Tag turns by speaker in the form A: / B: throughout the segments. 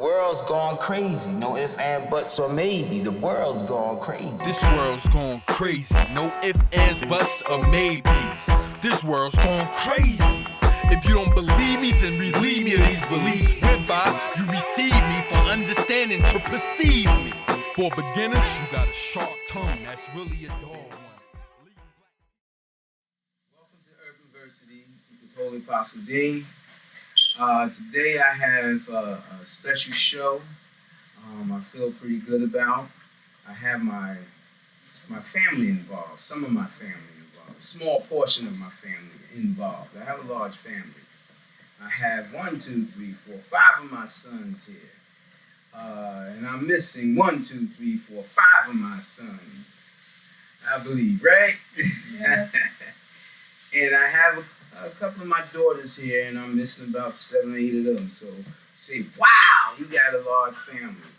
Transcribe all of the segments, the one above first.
A: world's gone crazy. No ifs, and buts, or maybe. The world's gone crazy.
B: This world's gone crazy. No ifs, ands, buts, or maybes. This world's gone crazy. If you don't believe me, then relieve me of these beliefs whereby you receive me for understanding to perceive me. For beginners, you got a sharp tongue that's really a dog one.
C: Welcome to Urbanversity with Lord Holy-Apostle Deen. Today I have a special show I feel pretty good about. I have my family involved, some of my family involved, a small portion of my family involved. I have a large family. I have 5 of my sons here. And I'm missing 5 of my sons, I believe, right? Yes. And I have a couple of my daughters here, and I'm missing about 7 or 8 of them. So you say, wow, you got a large family.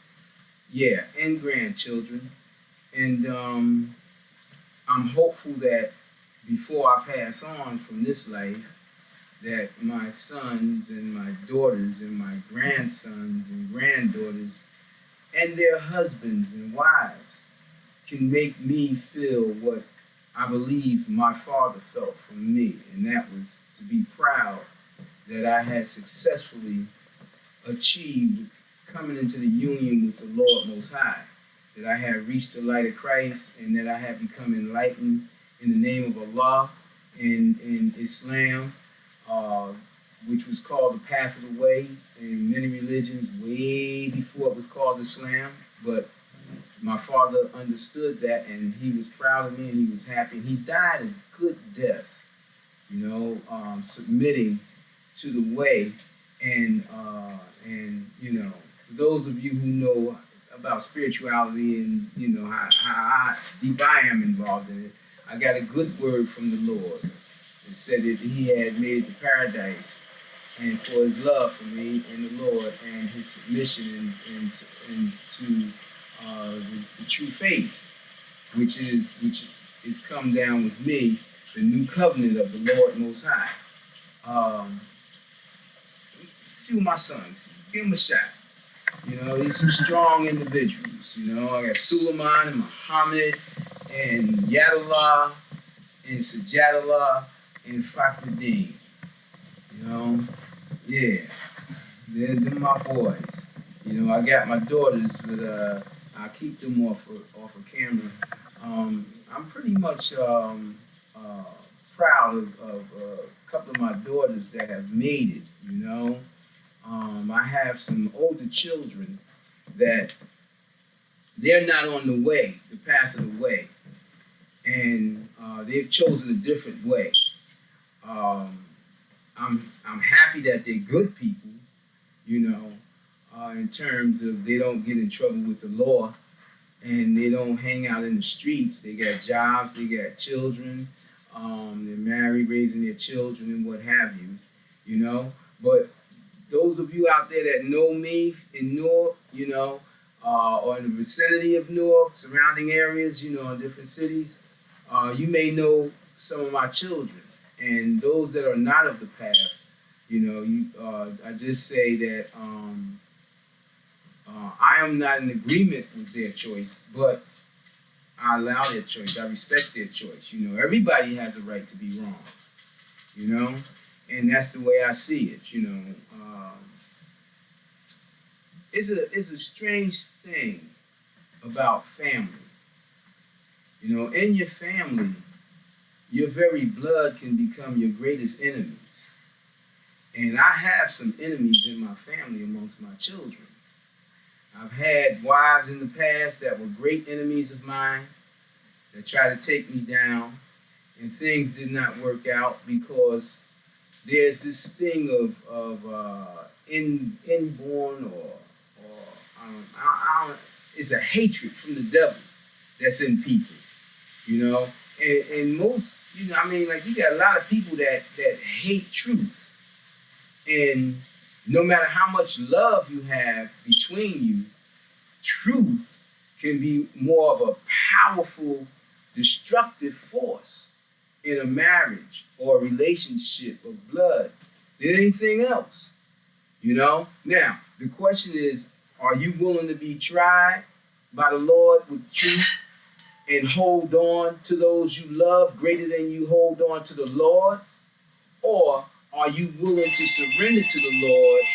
C: Yeah, and grandchildren. And I'm hopeful that before I pass on from this life, that my sons and my daughters and my grandsons and granddaughters and their husbands and wives can make me feel what I believe my father felt from me, and that was to be proud that I had successfully achieved coming into the union with the Lord Most High, that I had reached the light of Christ, and that I had become enlightened in the name of Allah in Islam, which was called the path of the way in many religions way before it was called Islam. But my father understood that, and he was proud of me, and he was happy. And he died a good death, submitting to the way. And for those of you who know about spirituality and how deep I am involved in it, I got a good word from the Lord. It said that he had made it to paradise, and for his love for me and the Lord and his submission into the true faith, which is come down with me, the new covenant of the Lord Most High. A few of my sons, give them a shot. These some strong individuals. I got Suleiman and Muhammad and Yadallah and Sajadallah and Fakhruddin. Yeah, they're my boys. I got my daughters, but I keep them off of camera. I'm pretty much proud of a couple of my daughters that have made it. I have some older children that they're not on the way, the path of the way, and they've chosen a different way. I'm happy that they're good people, in terms of they don't get in trouble with the law and they don't hang out in the streets. They got jobs, they got children, they're married, raising their children and what have you, But those of you out there that know me in Newark, or in the vicinity of Newark, surrounding areas, in different cities, you may know some of my children. And those that are not of the path, I just say that I am not in agreement with their choice, but I allow their choice. I respect their choice. Everybody has a right to be wrong, and that's the way I see it. It's a strange thing about family. In your family, your very blood can become your greatest enemies. And I have some enemies in my family amongst my children. I've had wives in the past that were great enemies of mine that tried to take me down, and things did not work out because there's this thing of inborn or it's a hatred from the devil that's in people, and most, you got a lot of people that hate truth. And no matter how much love you have between you, truth can be more of a powerful, destructive force in a marriage or a relationship of blood than anything else. You know? Now, the question is, are you willing to be tried by the Lord with truth and hold on to those you love greater than you hold on to the Lord? Or are you willing to surrender to the Lord?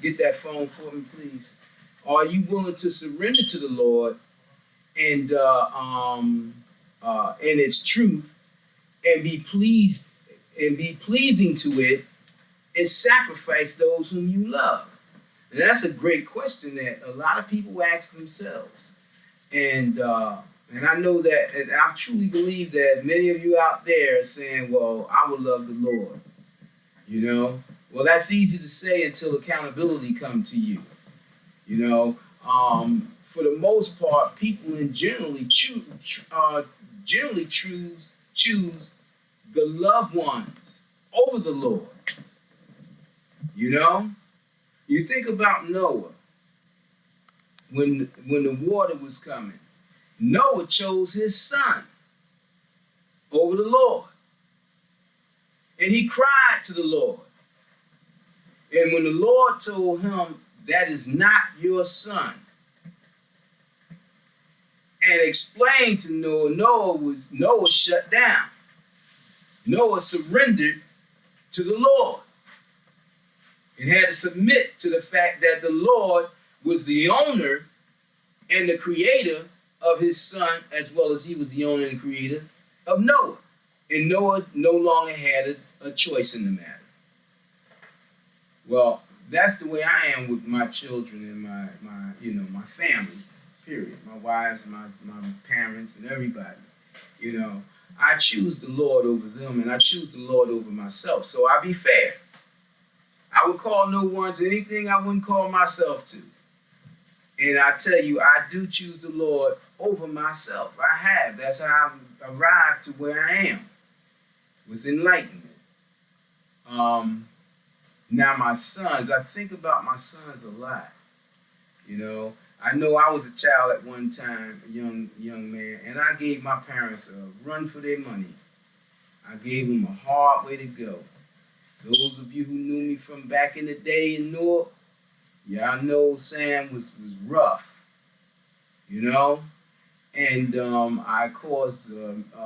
C: Get that phone for me, please. Are you willing to surrender to the Lord and its truth and be pleased and be pleasing to it and sacrifice those whom you love? And that's a great question that a lot of people ask themselves. And I know that, and I truly believe that many of you out there are saying, well, I would love the Lord. You know? Well, that's easy to say until accountability comes to you. You know? For the most part, people generally choose the loved ones over the Lord. You know? You think about Noah when the water was coming. Noah chose his son over the Lord. And he cried to the Lord. And when the Lord told him, that is not your son, and explained to Noah shut down. Noah surrendered to the Lord and had to submit to the fact that the Lord was the owner and the creator of his son, as well as he was the owner and creator of Noah. And Noah no longer had a choice in the matter. Well, that's the way I am with my children and my family, period. My wives, my parents, and everybody. You know, I choose the Lord over them, and I choose the Lord over myself. So I be fair. I would call no one to anything I wouldn't call myself to. And I tell you, I do choose the Lord over myself. I have. That's how I've arrived to where I am with enlightenment. Now my sons, I think about my sons a lot. You know, I know I was a child at one time, a young man, and I gave my parents a run for their money. I gave them a hard way to go. Those of you who knew me from back in the day in Newark, y'all know Sam was rough, you know? And I caused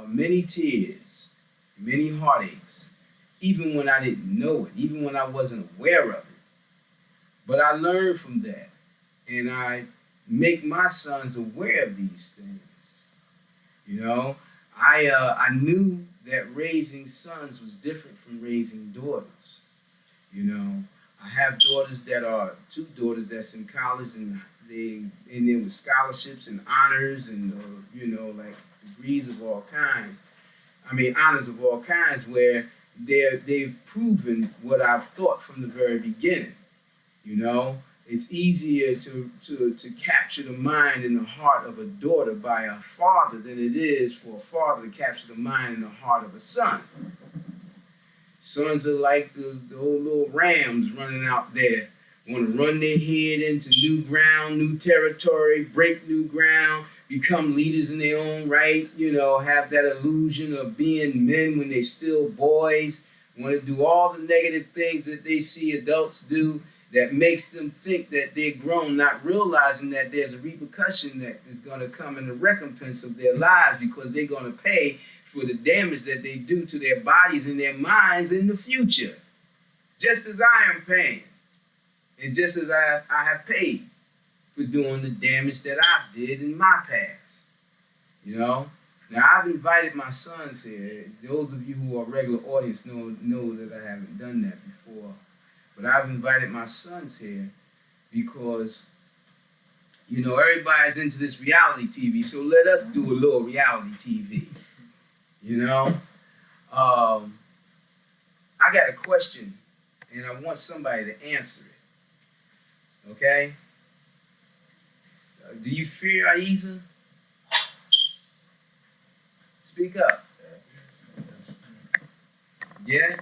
C: many tears, many heartaches, even when I didn't know it, even when I wasn't aware of it. But I learned from that, and I make my sons aware of these things. You know, I knew that raising sons was different from raising daughters. You know, I have two daughters that's in college, and they in there with scholarships and honors and like degrees of all kinds. I mean, honors of all kinds, where they've proven what I've thought from the very beginning. You know, it's easier to capture the mind and the heart of a daughter by a father than it is for a father to capture the mind and the heart of a son. Sons are like the old little rams running out there, want to run their head into new ground, new territory, break new ground, become leaders in their own right, have that illusion of being men when they're still boys, want to do all the negative things that they see adults do that makes them think that they're grown, not realizing that there's a repercussion that is going to come in the recompense of their lives, because they're going to pay for the damage that they do to their bodies and their minds in the future. Just as I am paying, and just as I have paid for doing the damage that I did in my past. Now I've invited my sons here. Those of you who are regular audience know that I haven't done that before. But I've invited my sons here because, everybody's into this reality TV, so let us do a little reality TV. I got a question, and I want somebody to answer it. Okay? Do you fear Ahezaah? Speak up. Yeah?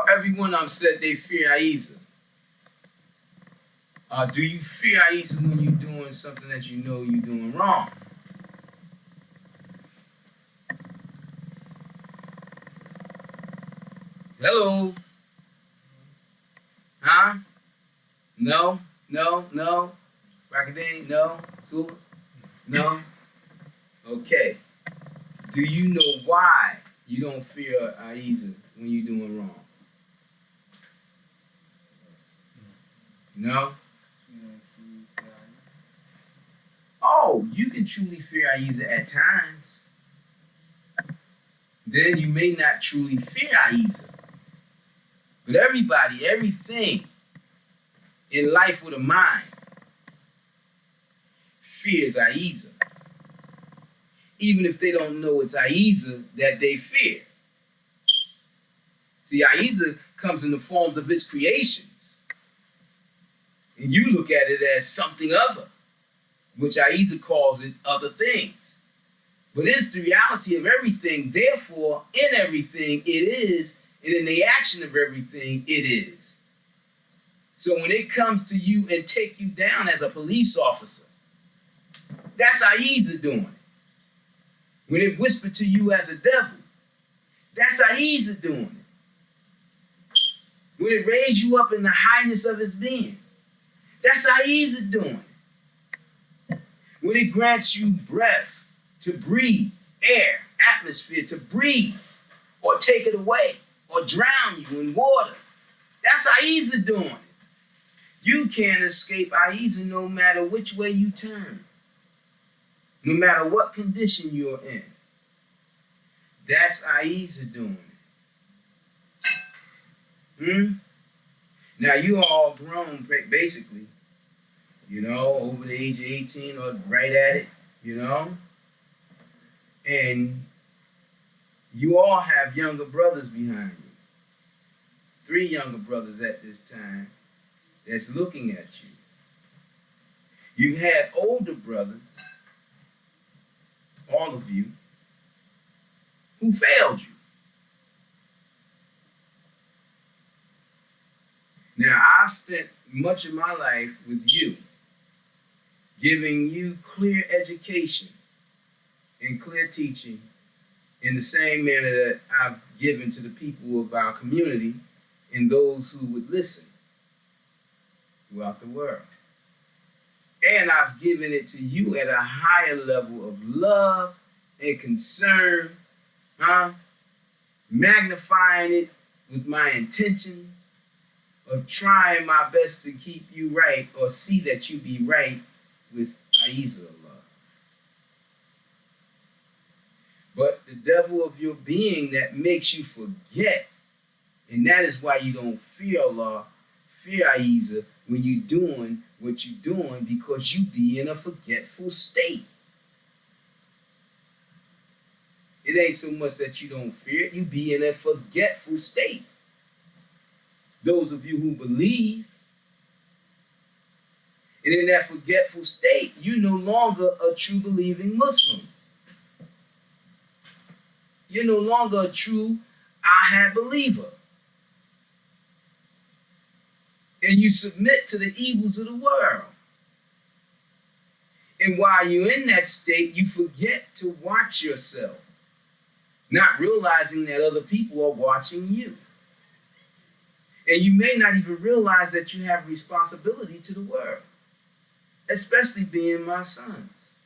C: Every one of them said they fear Ahezaah. Do you fear Ahezaah when you're doing something that you know you're doing wrong? Hello? Huh? No? No? No? Rakadeen? No? Sula? No? Okay. Do you know why you don't fear Ahezaah when you're doing wrong? No? Oh, you can truly fear Ahezaah at times. Then you may not truly fear Ahezaah. But everybody, everything in life with a mind fears Ahezaah. Even if they don't know it's Ahezaah that they fear. See, Ahezaah comes in the forms of its creations. And you look at it as something other, which Ahezaah calls it other things. But it's the reality of everything. Therefore, in everything, it is. And in the action of everything, it is. So when it comes to you and take you down as a police officer, that's Ahezaah doing it. When it whispered to you as a devil, that's Ahezaah doing it. When it raised you up in the highness of his being, that's Ahezaah doing it. When it grants you breath to breathe, air, atmosphere to breathe, or take it away, or drown you in water, that's Ahezaah doing it. You can't escape Ahezaah no matter which way you turn, no matter what condition you're in. That's Ahezaah doing it. Now, you are all grown, basically, over the age of 18 or right at it, and you all have younger brothers behind you. 3 younger brothers at this time that's looking at you. You had older brothers, all of you, who failed you. Now, I've spent much of my life with you, giving you clear education and clear teaching in the same manner that I've given to the people of our community and those who would listen throughout the world. And I've given it to you at a higher level of love and concern, magnifying it with my intentions of trying my best to keep you right or see that you be right with Ahezaah. But the devil of your being that makes you forget, and that is why you don't fear Allah, fear Ahezaah, when you're doing what you're doing, because you be in a forgetful state. It ain't so much that you don't fear it, you be in a forgetful state. Those of you who believe, and in that forgetful state, you're no longer a true believing Muslim. You're no longer a true Ahad believer. And you submit to the evils of the world. And while you're in that state, you forget to watch yourself, not realizing that other people are watching you. And you may not even realize that you have responsibility to the world, especially being my sons.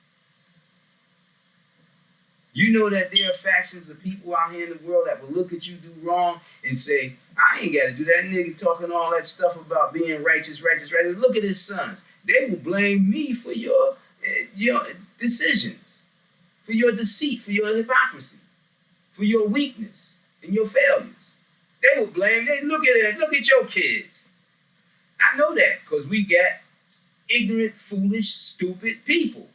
C: You know that there are factions of people out here in the world that will look at you do wrong and say, I ain't got to do that. Nigga talking all that stuff about being righteous. Look at his sons. They will blame me for your decisions, for your deceit, for your hypocrisy, for your weakness and your failures. They will blame, look at it, look at your kids. I know that because we got ignorant, foolish, stupid people.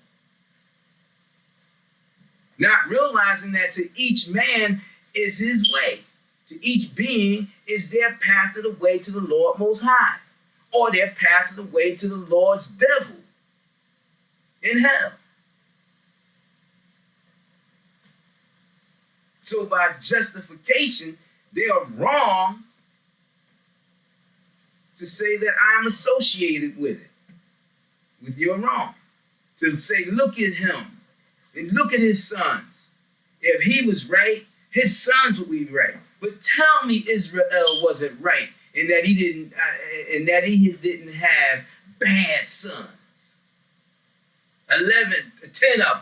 C: Not realizing that to each man is his way. To each being is their path of the way to the Lord Most High. Or their path of the way to the Lord's devil in hell. So by justification, they are wrong to say that I'm associated with it. With your wrong. To say, look at him. And look at his sons. If he was right, his sons would be right. But tell me Israel wasn't right and that he didn't have bad sons. 10 of them.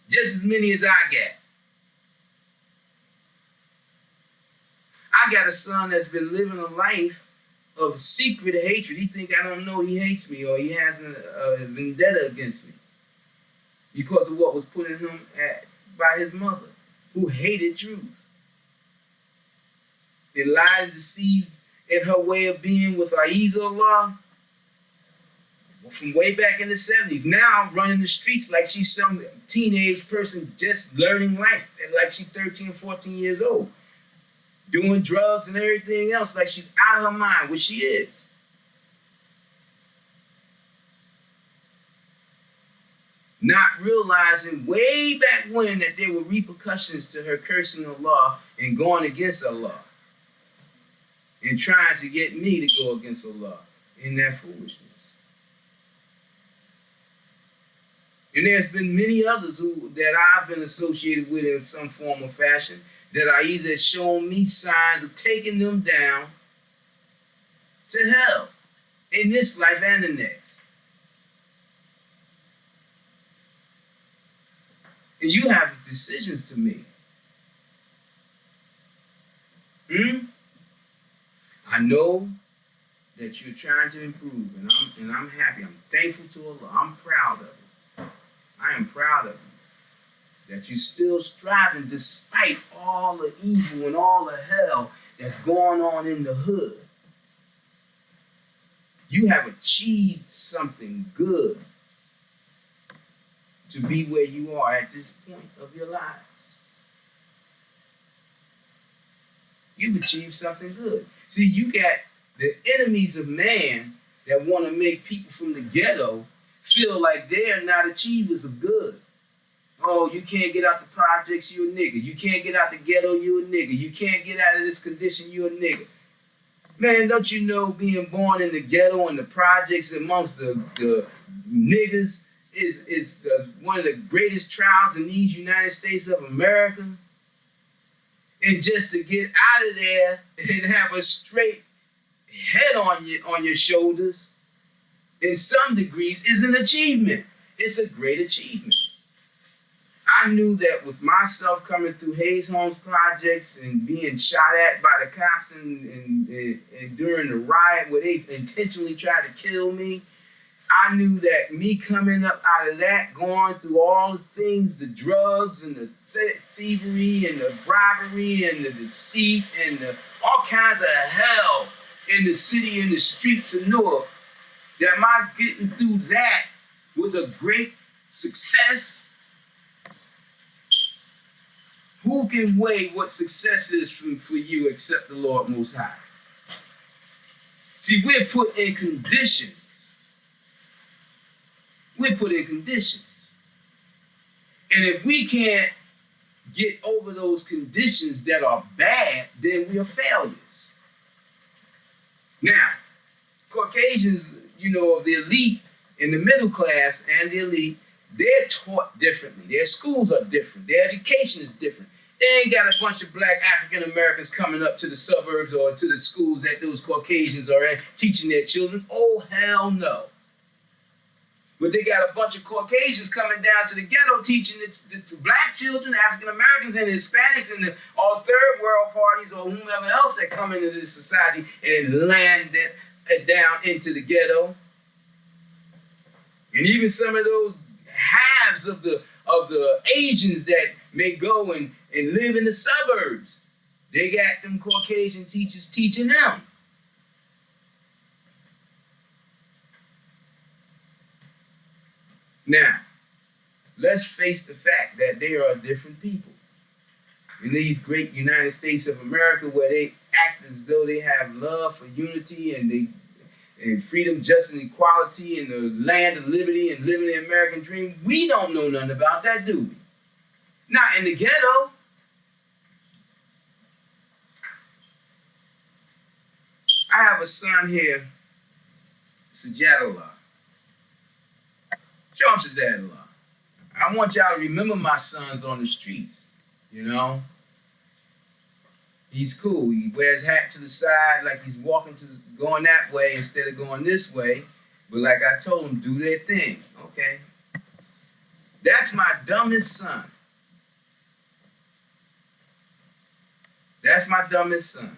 C: Just as many as I got. I got a son that's been living a life of secret hatred. He think I don't know he hates me, or he has a vendetta against me because of what was put in him by his mother, who hated truth. They lied and deceived in her way of being with Ahezaah from way back in the 70s. Now running the streets like she's some teenage person just learning life, like she's 13, 14 years old. Doing drugs and everything else like she's out of her mind, which she is. Not realizing way back when that there were repercussions to her cursing Allah and going against Allah. And trying to get me to go against Allah in that foolishness. And there's been many others that I've been associated with in some form or fashion that Ahezaah has shown me signs of taking them down to hell in this life and the next. And you have decisions to make. I know that you're trying to improve, and I'm happy. I'm thankful to Allah. I'm proud of it. I am proud of you. That you're still striving despite all the evil and all the hell that's going on in the hood. You have achieved something good to be where you are at this point of your lives. You've achieved something good. See, you got the enemies of man that want to make people from the ghetto feel like they are not achievers of good. Oh, you can't get out the projects, you a nigga. You can't get out the ghetto, you a nigga. You can't get out of this condition, you a nigga. Man, don't you know being born in the ghetto and the projects amongst the niggas is one of the greatest trials in these United States of America? And just to get out of there and have a straight head on your shoulders, in some degrees, is an achievement. It's a great achievement. I knew that with myself coming through Hayes Homes projects and being shot at by the cops and during the riot where they intentionally tried to kill me, I knew that me coming up out of that, going through all the things, the drugs and the thievery and the bribery and the deceit and all kinds of hell in the city and the streets of Newark, that my getting through that was a great success. Who can weigh what success is for you except the Lord Most High? See, we're put in conditions. We're put in conditions. And if we can't get over those conditions that are bad, then we are failures. Now, Caucasians, of the elite and the middle class and the elite, they're taught differently. Their schools are different. Their education is different. They ain't got a bunch of black African Americans coming up to the suburbs or to the schools that those Caucasians are at teaching their children. Oh, hell no. But they got a bunch of Caucasians coming down to the ghetto teaching the black children, African Americans and Hispanics and all third world parties or whomever else that come into this society and land it down into the ghetto. And even some of those halves of the Asians that may go and live in the suburbs, they got them Caucasian teachers teaching them. Now, let's face the fact that they are different people. In these great United States of America where they act as though they have love for unity and freedom, justice, and equality in the land of liberty and living the American dream, we don't know nothing about that, do we? Not in the ghetto. I have a son here, Sajadallah. Show him Sajadallah. I want y'all to remember my sons on the streets, He's cool. He wears hat to the side like he's going that way instead of going this way. But like I told him, do their thing. Okay. That's my dumbest son. That's my dumbest son.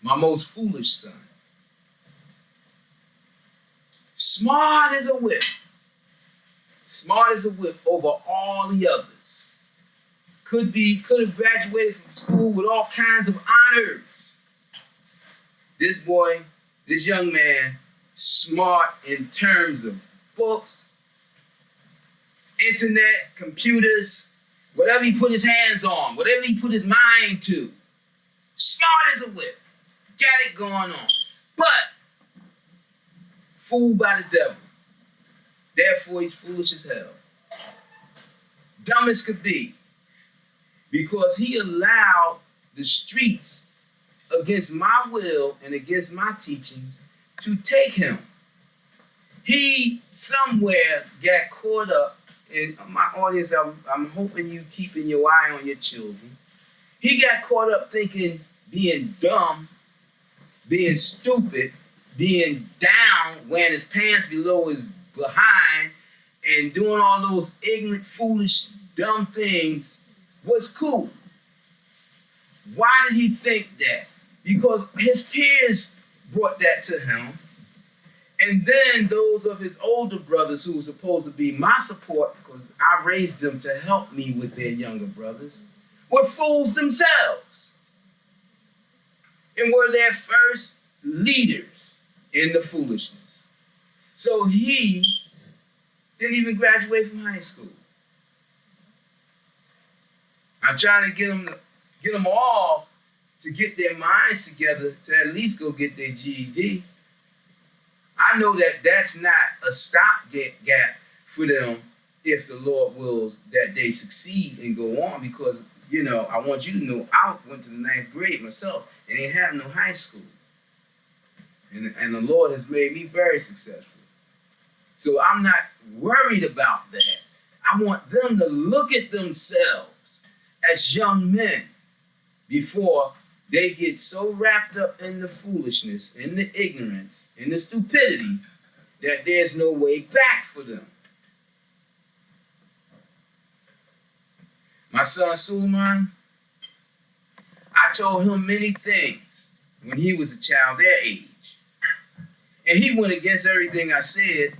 C: My most foolish son. Smart as a whip. Smart as a whip over all the others. Could have graduated from school with all kinds of honors. This boy, this young man, smart in terms of books, internet, computers, whatever he put his hands on, whatever he put his mind to. Smart as a whip. Got it going on. But fooled by the devil. Therefore, he's foolish as hell. Dumb as could be. Because he allowed the streets against my will and against my teachings to take him. He somewhere got caught up, in my audience, I'm hoping you keeping your eye on your children. He got caught up thinking being dumb, being stupid, being down, wearing his pants below his behind, and doing all those ignorant, foolish, dumb things was cool. Why did he think that? Because his peers brought that to him. And then those of his older brothers who were supposed to be my support, because I raised them to help me with their younger brothers, were fools themselves. And were their first leaders in the foolishness. So he didn't even graduate from high school. I'm trying to get them all to get their minds together to at least go get their GED. I know that that's not a stopgap for them if the Lord wills that they succeed and go on, because, you know, I want you to know I went to the 9th grade myself and ain't have no high school. And the Lord has made me very successful. So I'm not worried about that. I want them to look at themselves as young men before they get so wrapped up in the foolishness, in the ignorance, in the stupidity, that there's no way back for them. My son Suleiman, I told him many things when he was a child their age. And he went against everything I said.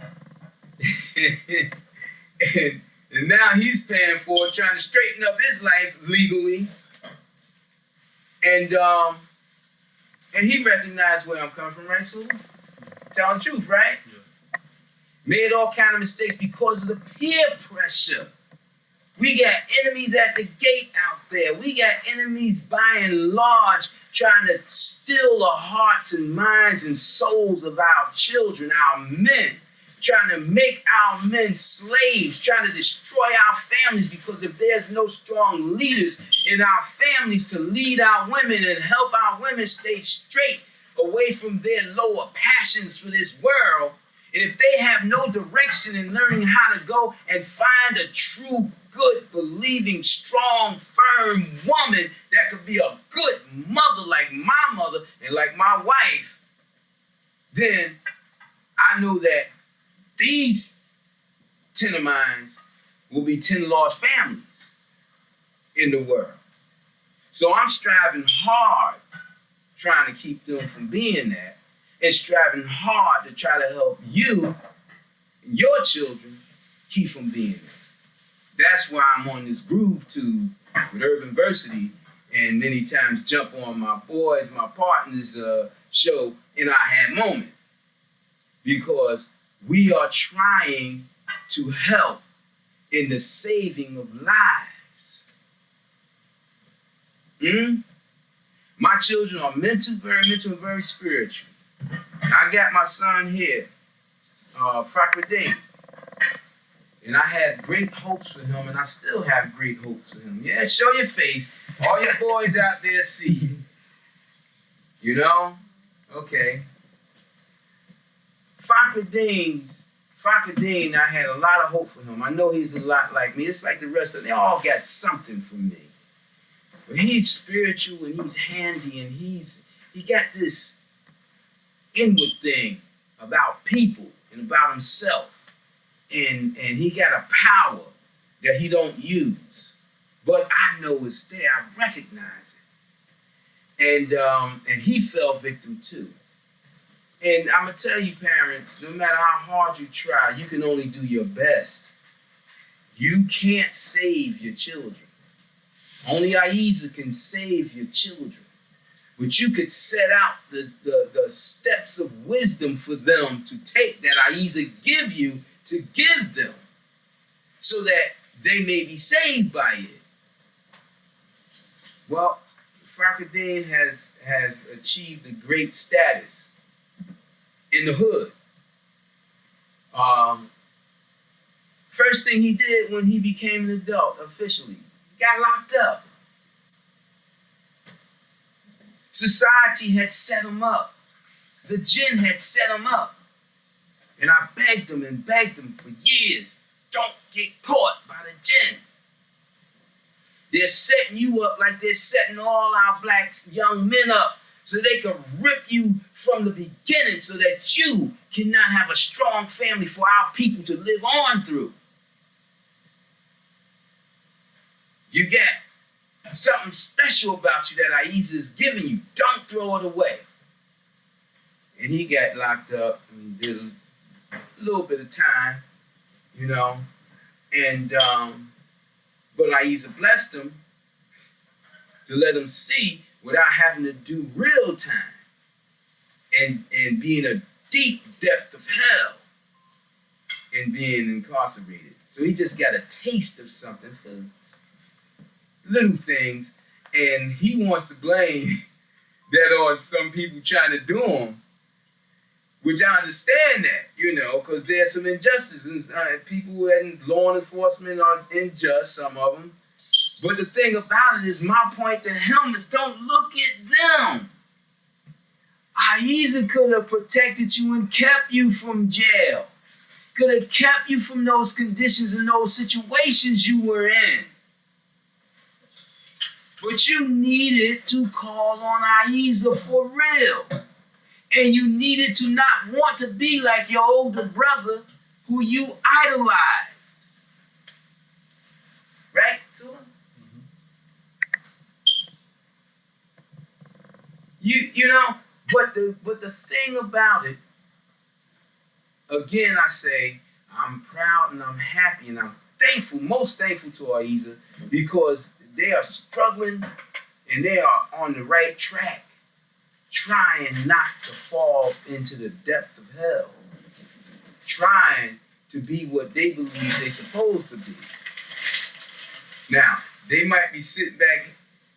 C: and now he's paying for it, trying to straighten up his life legally. And he recognized where I'm coming from, right, Sue? Telling the truth, right? Yeah. Made all kind of mistakes because of the peer pressure. We got enemies at the gate out there. We got enemies by and large trying to steal the hearts and minds and souls of our children, our men, trying to make our men slaves, trying to destroy our families, because if there's no strong leaders in our families to lead our women and help our women stay straight away from their lower passions for this world, and if they have no direction in learning how to go and find a true, good, believing, strong, firm woman that could be a good mother like my mother and like my wife, then I know that these 10 of mine will be 10 lost families in the world. So I'm striving hard trying to keep them from being that, and striving hard to try to help you, your children, keep from being that. That's why I'm on this groove too with Urbanversity, and many times jump on my boys, my partners' show in I Had Moment, because we are trying to help in the saving of lives. My children are very mental, and very spiritual. I got my son here, Fakradeen, and I had great hopes for him, and I still have great hopes for him. Yeah, show your face. All your boys out there see you. You know? Okay. Fakradeen's Farka Deen, I had a lot of hope for him. I know he's a lot like me. It's like the rest of them. They all got something from me. But he's spiritual and he's handy and he got this inward thing about people and about himself. And he got a power that he don't use. But I know it's there. I recognize it. And he fell victim too. And I'm going to tell you, parents, no matter how hard you try, you can only do your best. You can't save your children. Only Ahezaah can save your children. But you could set out the steps of wisdom for them to take that Ahezaah give you to give them so that they may be saved by it. Well, Farka Deen has achieved a great status in the hood. First thing he did when he became an adult officially, got locked up. Society had set him up. The jinn had set him up. And I begged him for years, don't get caught by the jinn. They're setting you up like they're setting all our black young men up so they can rip you from the beginning so that you cannot have a strong family for our people to live on through. You get something special about you that Ahezaah is giving you. Don't throw it away. And he got locked up and did a little bit of time, you know. And but Ahezaah blessed him to let him see without having to do real time and be in a deep depth of hell and being incarcerated. So he just got a taste of something for little things, and he wants to blame that on some people trying to do him, which I understand that, you know, because there's some injustices. People in law enforcement are unjust, some of them. But the thing about it is, my point to him is don't look at them. Ahezaah could have protected you and kept you from jail. Could have kept you from those conditions and those situations you were in. But you needed to call on Ahezaah for real. And you needed to not want to be like your older brother who you idolized. Right, Tua? You know, but the thing about it, again I say, I'm proud and I'm happy and I'm thankful, most thankful to Ahezaah because they are struggling and they are on the right track, trying not to fall into the depth of hell, trying to be what they believe they're supposed to be. Now, they might be sitting back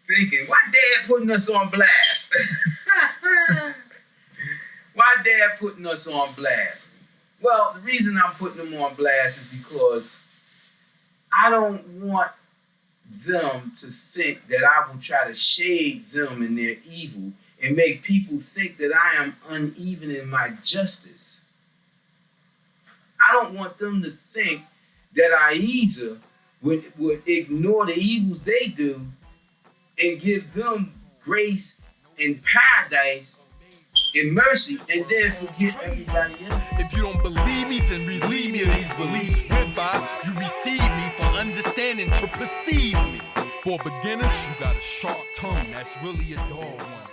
C: thinking, why Dad putting us on blast? Why Dad putting us on blast? Well, the reason I'm putting them on blast is because I don't want them to think that I will try to shade them in their evil and make people think that I am uneven in my justice. I don't want them to think that Ahezaah would ignore the evils they do and give them grace and paradise and mercy and then forget everybody else.
B: If you don't believe me, then relieve me of these beliefs whereby you receive me for understanding to perceive me. For beginners, you got a sharp tongue, that's really a dull one.